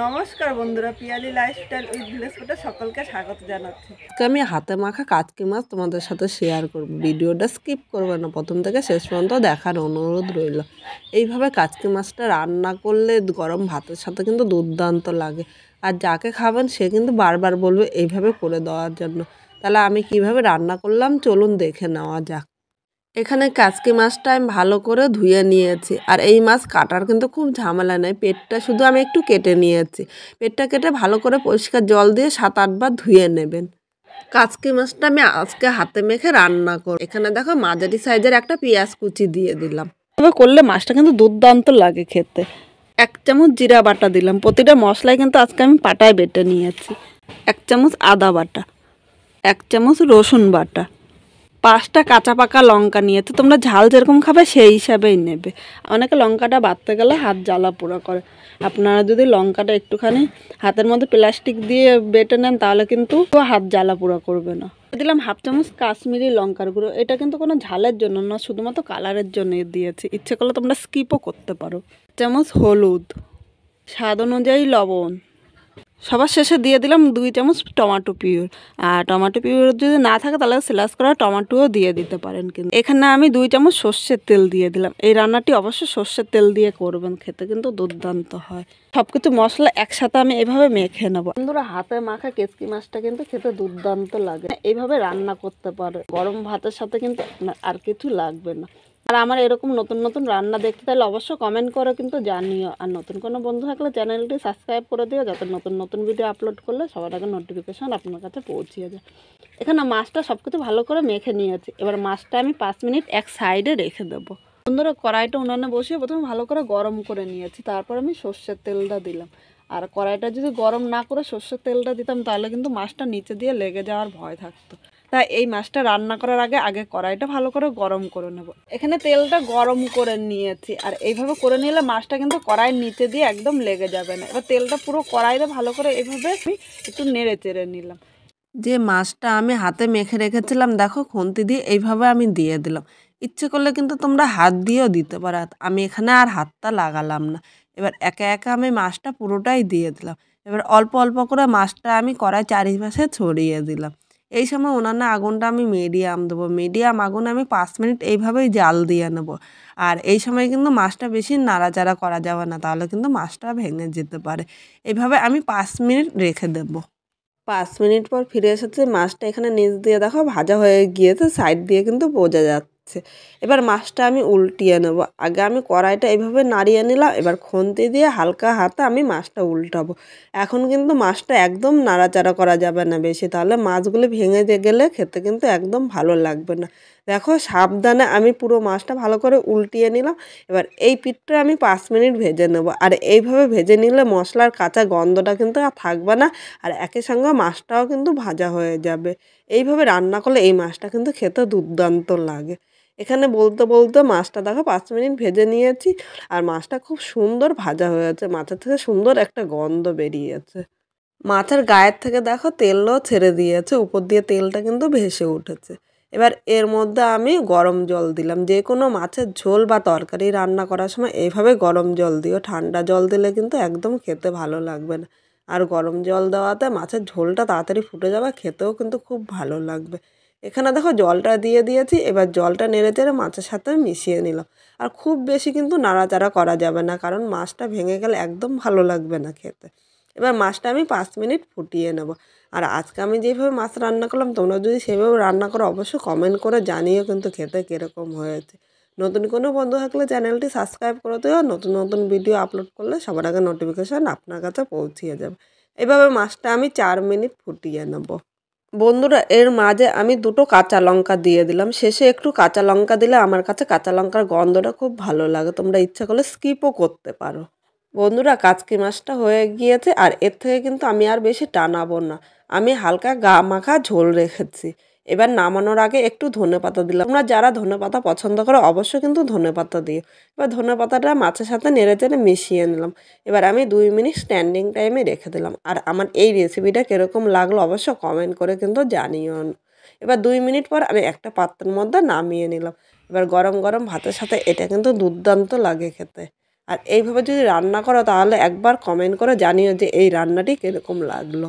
নমস্কার বন্ধুরা, Piyali lifestyle with village ফুডে সকলকে স্বাগত জানাচ্ছি। আজকে আমি হাতে মাখা কাচকি মাছ তোমাদের সাথে শেয়ার করব। ভিডিওটা স্কিপ করবে না, প্রথম থেকে শেষ পর্যন্ত দেখার অনুরোধ রইল। এইভাবে কাচকি মাছটা রান্না করলে গরম ভাতের সাথে কিন্তু দুর্দান্ত লাগে, আর যাকে খাবেন সে কিন্তু বারবার বলবে এইভাবে করে দেওয়ার জন্য। তাহলে আমি কিভাবে রান্না করলাম চলুন দেখে নেওয়া যাক। এখানে কাচকি মাছটা আমি ভালো করে ধুয়ে নিয়েছি, আর এই মাছ কাটার কিন্তু খুব ঝামেলা নেই। পেটটা শুধু আমি একটু কেটে নিয়েছি। পেটটা কেটে ভালো করে পরিষ্কার জল দিয়ে 7-8 বার ধুয়ে নেবেন। কাচকি মাছটা আমি আজকে হাতে মেখে রান্না করব। এখানে দেখো মাঝারি সাইজের একটা পেঁয়াজ কুচি দিয়ে দিলাম। এভাবে করলে মাছটা কিন্তু দুর্দান্ত লাগে খেতে। 1 চামচ জিরা বাটা দিলাম। প্রতিটা মশলাই কিন্তু আজকে আমি পাটায় বেটে নিয়েছি। 1 চামচ আদা বাটা, 1 চামচ রসুন বাটা, 5টা কাঁচা পাকা লঙ্কা নিয়েছে। তোমরা ঝাল যেরকম খাবে সেই হিসাবেই নেবে। অনেকে লঙ্কাটা বাটতে গেলে হাত জ্বালা পোড়া করে। আপনারা যদি লঙ্কাটা একটুখানি হাতের মধ্যে প্লাস্টিক দিয়ে বেটে নেন তাহলে কিন্তু হাত জ্বালা পোড়া করবে না। দিলাম 1/2 চামচ কাশ্মীরি লঙ্কার গুঁড়ো। এটা কিন্তু কোনো ঝালের জন্য না, শুধুমাত্র কালারের জন্য দিয়েছি। ইচ্ছে করলে তোমরা স্কিপও করতে পারো। 1 চামচ হলুদ, স্বাদ অনুযায়ী লবণ, সবার শেষে দিয়ে দিলাম 2 চামচ টমেটো পিউর। আর টমেটো পিউর যদি না থাকে তাহলে স্লাইস করা টমেটোও দিয়ে দিতে পারেন। কিন্তু এখানে আমি 2 চামচ সর্ষের তেল দিয়ে দিলাম। এই রান্নাটি অবশ্যই সর্ষের তেল দিয়ে করবেন, খেতে কিন্তু দুর্দান্ত হয়। সব কিছু মশলা একসাথে আমি এভাবে মেখে নেবো। বন্ধুরা, হাতে মাখা কেচকি মাছটা কিন্তু খেতে দুর্দান্ত লাগে। এইভাবে রান্না করতে পারে, গরম ভাতের সাথে কিন্তু আর কিছু লাগবে না। আর আমার এরকম নতুন নতুন রান্না দেখতে তাহলে অবশ্যই কমেন্ট করে কিন্তু জানিও। আর নতুন কোনো বন্ধু থাকলে চ্যানেলটি সাবস্ক্রাইব করে দিও, যাতে নতুন নতুন ভিডিও আপলোড করলে সবার আগে নোটিফিকেশান আপনার কাছে পৌঁছিয়ে যায়। এখানে মাছটা সব কিছু ভালো করে মেখে নিয়েছি। এবার মাছটা আমি 5 মিনিট এক সাইডে রেখে দেবো। বন্ধুরা, কড়াইটা উনানে বসিয়ে প্রথমে ভালো করে গরম করে নিয়েছি। তারপর আমি সর্ষের তেলটা দিলাম। আর কড়াইটা যদি গরম না করে সর্ষের তেলটা দিতাম তাহলে কিন্তু মাছটা নিচে দিয়ে লেগে যাওয়ার ভয় থাকতো। তাই এই মাছটা রান্না করার আগে কড়াইটা ভালো করে গরম করে নেব। এখানে তেলটা গরম করে নিয়েছি, আর এইভাবে করে নিলে মাছটা কিন্তু কড়াইয়ের নিচে দিয়ে একদম লেগে যাবে না। এবার তেলটা পুরো কড়াইতে ভালো করে এইভাবে আমি একটু নেড়ে চেড়ে নিলাম। যে মাছটা আমি হাতে মেখে রেখেছিলাম দেখো খুন্তি দিয়ে এইভাবে আমি দিয়ে দিলাম। ইচ্ছে করলে কিন্তু তোমরা হাত দিয়েও দিতে পারো, আমি এখানে আর হাতটা লাগালাম না। এবার একে একে আমি মাছটা পুরোটাই দিয়ে দিলাম। এবার অল্প অল্প করে মাছটা আমি কড়াই চারিপাশে ছড়িয়ে দিলাম। এই সময় উনানে আগুনটা আমি মিডিয়াম দেবো। মিডিয়াম আগুনে আমি 5 মিনিট এইভাবেই জাল দিয়ে নেবো। আর এই সময় কিন্তু মাছটা বেশি নাড়াচাড়া করা যাবে না, তাহলে কিন্তু মাছটা ভেঙে যেতে পারে। এইভাবে আমি 5 মিনিট রেখে দেবো। 5 মিনিট পর ফিরে এসেছে। মাছটা এখানে নিচ দিয়ে দেখো ভাজা হয়ে গিয়েছে, সাইড দিয়ে কিন্তু বোঝা যাচ্ছে। এবার মাছটা আমি উল্টিয়ে নেব। আগে আমি কড়াইটা এইভাবে নাড়িয়ে নিলাম, এবার খুন্তি দিয়ে হালকা হাতে আমি মাছটা উল্টাবো। এখন কিন্তু মাছটা একদম নাড়াচাড়া করা যাবে না বেশি, তাহলে মাছগুলো ভেঙে গেলে খেতে কিন্তু একদম ভালো লাগবে না। দেখো সাবধানে আমি পুরো মাছটা ভালো করে উল্টিয়ে নিলাম। এবার এই পিঠটা আমি 5 মিনিট ভেজে নেব। আর এইভাবে ভেজে নিলে মশলার কাঁচা গন্ধটা কিন্তু আর থাকবে না, আর একই সঙ্গে মাছটাও কিন্তু ভাজা হয়ে যাবে। এইভাবে রান্না করলে এই মাছটা কিন্তু খেতে দুর্দান্ত লাগে। এখানে বলতে বলতে মাছটা দেখো 5 মিনিট ভেজে নিয়েছি, আর মাছটা খুব সুন্দর ভাজা হয়েছে। মাছের থেকে সুন্দর একটা গন্ধ বেরিয়েছে। মাছের গায়ের থেকে দেখো তেলও ছেড়ে দিয়েছে, উপর দিয়ে তেলটা কিন্তু ভেসে উঠেছে। এবার এর মধ্যে আমি গরম জল দিলাম। যে কোনো মাছের ঝোল বা তরকারি রান্না করার সময় এইভাবে গরম জল দিও। ঠান্ডা জল দিলে কিন্তু একদম খেতে ভালো লাগবে না। আর গরম জল দেওয়াতে মাছের ঝোলটা তাড়াতাড়ি ফুটে যাবে, খেতেও কিন্তু খুব ভালো লাগবে। এখানে দেখো জলটা দিয়ে দিয়েছি। এবার জলটা নেড়ে চেড়ে মাছের সাথে মিশিয়ে নিলাম। আর খুব বেশি কিন্তু নাড়াচাড়া করা যাবে না, কারণ মাছটা ভেঙে গেলে একদম ভালো লাগবে না খেতে। এবার মাছটা আমি 5 মিনিট ফুটিয়ে নেব। আর আজকে আমি যেভাবে মাছ রান্না করলাম তোমরা যদি সেভাবে রান্না করো অবশ্যই কমেন্ট করে জানিও কিন্তু খেতে কীরকম হয়েছে। নতুন কোনো বন্ধু থাকলে চ্যানেলটি সাবস্ক্রাইব করে দিও। নতুন নতুন ভিডিও আপলোড করলে সবার আগে নোটিফিকেশান আপনার কাছে পৌঁছিয়ে যাবে। এভাবে মাছটা আমি 4 মিনিট ফুটিয়ে নেব। বন্ধুরা, এর মাঝে আমি 2টো কাঁচা লঙ্কা দিয়ে দিলাম। শেষে একটু কাঁচা লঙ্কা দিলে আমার কাছে কাঁচা লঙ্কার গন্ধটা খুব ভালো লাগে। তোমরা ইচ্ছা করলে স্কিপও করতে পারো। বন্ধুরা, কাচকি মাছটা হয়ে গিয়েছে, আর এর থেকে কিন্তু আমি আর বেশি টানাবো না। আমি হালকা গা মাখা ঝোল রেখেছি। এবার নামানোর আগে একটু ধনেপাতা দিলাম। তোমরা যারা ধনেপাতা পছন্দ করো অবশ্যই কিন্তু ধনেপাতা দিও। এবার ধনেপাতাটা মাছের সাথে নেড়ে চেড়ে মিশিয়ে নিলাম। এবার আমি 2 মিনিট স্ট্যান্ডিং টাইমে রেখে দিলাম। আর আমার এই রেসিপিটা কীরকম লাগলো অবশ্যই কমেন্ট করে কিন্তু জানিও। এবার 2 মিনিট পর আমি একটা পাত্রের মধ্যে নামিয়ে নিলাম। এবার গরম গরম ভাতের সাথে এটা কিন্তু দুর্দান্ত লাগে খেতে। আর এইভাবে যদি রান্না করো তাহলে একবার কমেন্ট করে জানিও যে এই রান্নাটি কীরকম লাগলো।